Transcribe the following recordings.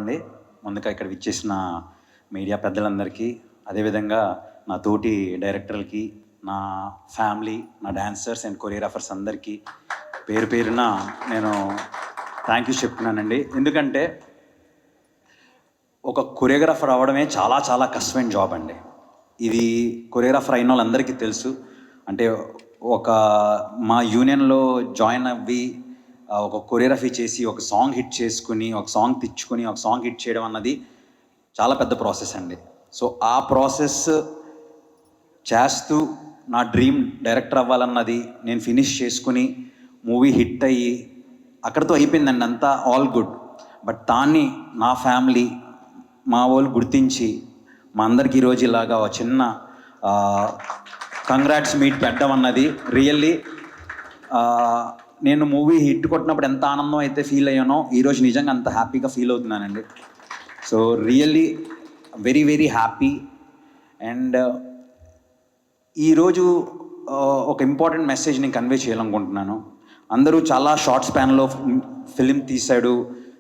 అండి. ముందుగా ఇక్కడ విచ్చేసిన మీడియా పెద్దలందరికీ, అదేవిధంగా నా తోటి డైరెక్టర్లకి, నా ఫ్యామిలీ, నా డాన్సర్స్ అండ్ కొరియోగ్రాఫర్స్ అందరికీ పేరు పేరున నేను థ్యాంక్ యూ చెప్తున్నానండి. ఎందుకంటే ఒక కొరియోగ్రాఫర్ అవ్వడమే చాలా చాలా కష్టమైన జాబ్ అండి. ఇది కొరియోగ్రాఫర్ అయిన వాళ్ళందరికీ తెలుసు. అంటే ఒక మా యూనియన్లో జాయిన్ అవ్వి ఒక కొరియోగ్రఫీ చేసి ఒక సాంగ్ హిట్ చేసుకుని, ఒక సాంగ్ తెచ్చుకొని, ఒక సాంగ్ హిట్ చేయడం అన్నది చాలా పెద్ద ప్రాసెస్ అండి. సో ఆ ప్రాసెస్ చేస్తూ నా డ్రీమ్ డైరెక్టర్ అవ్వాలన్నది నేను ఫినిష్ చేసుకుని మూవీ హిట్ అయ్యి అక్కడితో అయిపోయిందండి, అంతా ఆల్ గుడ్. బట్ దాన్ని నా ఫ్యామిలీ, మా వాళ్ళు గుర్తించి మా అందరికి ఈరోజు ఇలాగా ఒక చిన్న కంగ్రాట్స్ మీట్ పెట్టడం అన్నది రియల్లీ, నేను మూవీ హిట్ కొట్టినప్పుడు ఎంత ఆనందం అయితే ఫీల్ అయ్యానో ఈరోజు నిజంగా అంత హ్యాపీగా ఫీల్ అవుతున్నానండి. So really very very happy. And ఈరోజు ఒక ఇంపార్టెంట్ మెసేజ్ నేను కన్వే చేయాలనుకుంటున్నాను. అందరూ చాలా షార్ట్ స్పాన్లో ఫిలిం తీశాడు,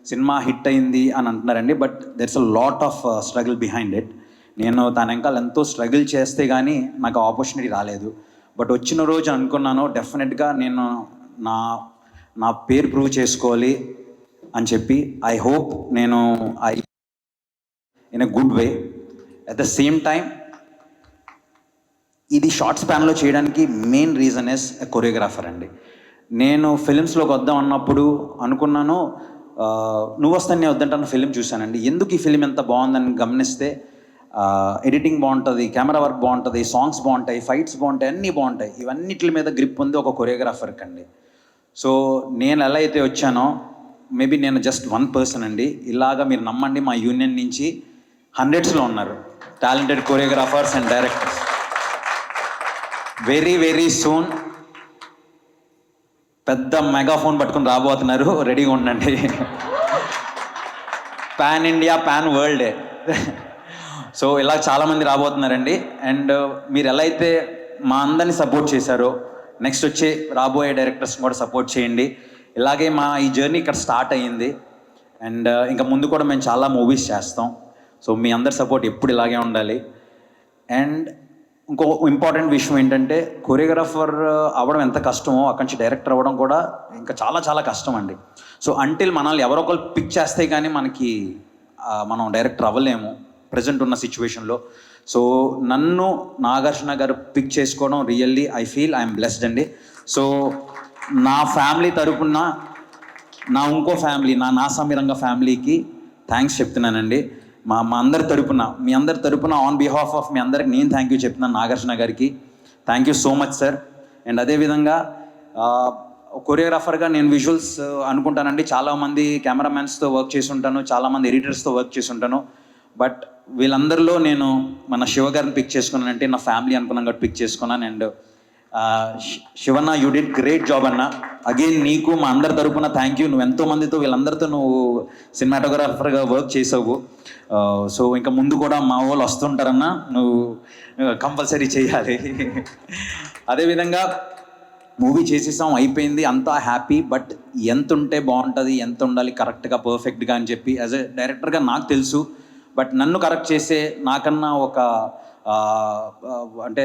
సినిమా హిట్ అయింది అని అంటున్నారండి. But there's a lot of struggle behind it. నేను తన వెనకాల ఎంతో స్ట్రగుల్ చేస్తే కానీ నాకు ఆపర్చునిటీ రాలేదు. బట్ వచ్చిన రోజు అనుకున్నాను డెఫినెట్గా నేను నా పేరు ప్రూవ్ చేసుకోవాలి అని చెప్పి. ఐ హోప్ నేను in a good way. At the same time ఇది షార్ట్ స్పాన్లో చేయడానికి main reason is a choreographer అండి. నేను ఫిలిమ్స్లోకి వద్దాం అన్నప్పుడు అనుకున్నాను, నువ్వు వస్తానే వద్దంటాను ఫిలిం చూశానండి. ఎందుకు ఈ ఫిలిం ఎంత బాగుందని గమనిస్తే ఎడిటింగ్ బాగుంటుంది, కెమెరా వర్క్ బాగుంటుంది, సాంగ్స్ బాగుంటాయి, ఫైట్స్ బాగుంటాయి, అన్నీ బాగుంటాయి. ఇవన్నిటి మీద గ్రిప్ ఉంది ఒక కొరియోగ్రాఫర్కి అండి. సో నేను ఎలా అయితే వచ్చానో, మేబీ నేను జస్ట్ వన్ పర్సన్ అండి. ఇలాగా మీరు నమ్మండి, మా యూనియన్ నుంచి హండ్రెడ్స్లో ఉన్నారు talented choreographers and directors. Very very soon పెద్ద మెగాఫోన్ పట్టుకుని రాబోతున్నారు, రెడీగా ఉండండి. పాన్ ఇండియా, పాన్ వరల్డే. సో ఇలా చాలామంది రాబోతున్నారండి. అండ్ మీరు ఎలా అయితే మా అందరినీ సపోర్ట్ చేశారో, నెక్స్ట్ వచ్చే రాబోయే డైరెక్టర్స్ని కూడా సపోర్ట్ చేయండి. ఇలాగే మా ఈ జర్నీ ఇక్కడ స్టార్ట్ అయ్యింది. అండ్ ఇంకా ముందు కూడా మేము చాలా మూవీస్ చేస్తాం. సో మీ అందరి సపోర్ట్ ఎప్పుడు ఇలాగే ఉండాలి. అండ్ ఇంకో ఇంపార్టెంట్ విషయం ఏంటంటే, కొరియోగ్రాఫర్ అవ్వడం ఎంత కష్టమో అక్కడి నుంచి డైరెక్టర్ అవ్వడం కూడా ఇంకా చాలా చాలా కష్టం అండి. సో అంటిల్ మనల్ని ఎవరో ఒకరు పిక్ చేస్తే కానీ మనం డైరెక్టర్ అవ్వలేము ప్రజెంట్ ఉన్న సిచ్యువేషన్లో. సో నన్ను నాగార్జున గారు పిక్ చేసుకోవడం really I feel I'm blessed అండి. సో నా ఫ్యామిలీ తరపున ఇంకో ఫ్యామిలీ, నా సమీరంగ ఫ్యామిలీకి థ్యాంక్స్ చెప్తున్నానండి. మా అందరి తరపున, మీ అందరి తరపున ఆన్ బిహాఫ్ ఆఫ్ మీ అందరికి నేను థ్యాంక్ యూ చెప్తున్నాను నాగార్జున గారికి. Thank you so much sir. And అదేవిధంగా కొరియోగ్రాఫర్గా నేను విజువల్స్ అనుకుంటానండి, చాలామంది కెమెరామ్యాన్స్తో వర్క్ చేసి ఉంటాను, చాలామంది ఎడిటర్స్తో వర్క్ చేసి ఉంటాను. బట్ వీళ్ళందరిలో నేను మన శివ గారిని పిక్ చేసుకున్నానంటే నా ఫ్యామిలీ అనుకున్నాను కాబట్టి పిక్ చేసుకున్నాను. And Shivanna, you did great job అన్న. అగైన్ నీకు మా అందరి తరపున థ్యాంక్ యూ. నువ్వు ఎంతోమందితో, వీళ్ళందరితో నువ్వు సినిమాటోగ్రాఫర్గా వర్క్ చేసావు. సో ఇంకా ముందు కూడా మా వాళ్ళు వస్తుంటారన్నా, నువ్వు కంపల్సరీ చేయాలి. అదేవిధంగా మూవీ చేసేసాం, అయిపోయింది, అంతా హ్యాపీ. బట్ ఎంత ఉంటే బాగుంటుంది, ఎంత ఉండాలి కరెక్ట్గా పర్ఫెక్ట్గా అని చెప్పి యాజ్ ఎ డైరెక్టర్గా నాకు తెలుసు. బట్ నన్ను కరెక్ట్ చేసే, నాకన్నా ఒక అంటే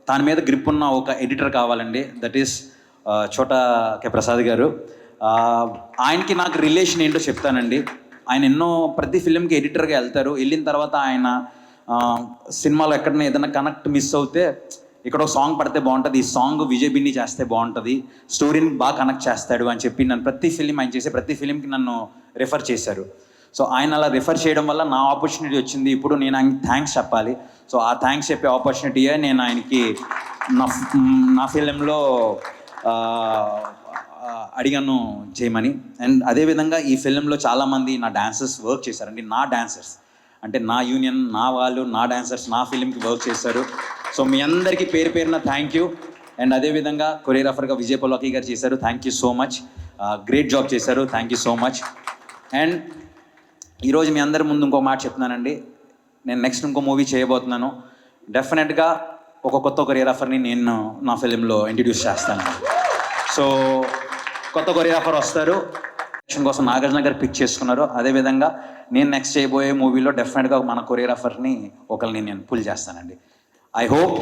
దాని మీద గ్రిప్ ఉన్న ఒక ఎడిటర్ కావాలండి. దట్ ఈస్ చోటా కె ప్రసాద్ గారు. ఆయనకి నాకు రిలేషన్ ఏంటో చెప్తానండి. ఆయన ప్రతి ఫిలింకి ఎడిటర్గా వెళ్తారు. వెళ్ళిన తర్వాత ఆయన సినిమాలో ఎక్కడైనా ఏదైనా కనెక్ట్ మిస్ అవుతే, ఇక్కడ ఒక సాంగ్ పడితే బాగుంటుంది, ఈ సాంగ్ విజయ్ బిన్ని చేస్తే బాగుంటుంది, స్టోరీని బాగా కనెక్ట్ చేస్తాడు అని చెప్పి నన్ను ఆయన చేసే ప్రతి ఫిలింకి నన్ను రిఫర్ చేశారు. సో ఆయన అలా రిఫర్ చేయడం వల్ల నా ఆపర్చునిటీ వచ్చింది. ఇప్పుడు నేను ఆయనకి థ్యాంక్స్ చెప్పాలి. సో ఆ థ్యాంక్స్ చెప్పే ఆపర్చునిటీయే నేను ఆయనకి నా ఫిలింలో అడిగాను చేయమని. అండ్ అదేవిధంగా ఈ ఫిలింలో చాలామంది నా డాన్సర్స్ వర్క్ చేశారండి. నా డాన్సర్స్ అంటే నా యూనియన్, నా వాళ్ళు, నా డాన్సర్స్ నా ఫిలింకి వర్క్ చేశారు. సో మీ అందరికీ పేరు పేరున థ్యాంక్ యూ. అండ్ అదేవిధంగా కొరియోగ్రాఫర్గా విజయ్ పల్వాకి గారు చేశారు. Thank you so much. Great job చేశారు. Thank you so much. And ఈరోజు మీ అందరి ముందు ఇంకో మాట చెప్తున్నానండి. నేను నెక్స్ట్ ఇంకో మూవీ చేయబోతున్నాను. డెఫినెట్గా ఒక కొత్త కొరియోగ్రాఫర్ని నేను నా ఫిలింలో ఇంట్రడ్యూస్ చేస్తాను. సో కొత్త కొరియోగ్రాఫర్ వస్తారు, కోసం నాగార్జున గారు పిక్ చేసుకున్నారు. అదేవిధంగా నేను నెక్స్ట్ చేయబోయే మూవీలో డెఫినెట్గా మన కొరియోగ్రాఫర్ని ఒకరిని నేను పుల్ చేస్తానండి. I hope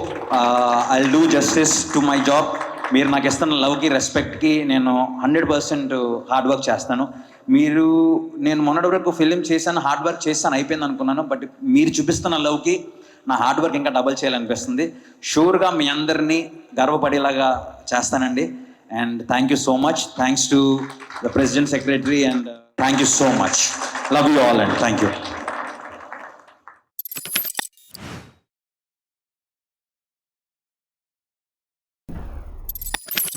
I do justice to my job. మీరు నాకు ఇస్తున్న లవ్కి, రెస్పెక్ట్కి నేను 100% హార్డ్ వర్క్ చేస్తాను. నేను మొన్నటి వరకు ఫిలిం చేశాను, హార్డ్ వర్క్ చేశాను, అయిపోయింది అనుకున్నాను. బట్ మీరు చూపిస్తున్న లవ్కి నా హార్డ్ వర్క్ ఇంకా డబల్ చేయాలనిపిస్తుంది. షూర్గా మీ అందరినీ గర్వపడేలాగా చేస్తానండి. And thank you so much. Thanks to the president, secretary, and thank you so much. Love you all and thank you.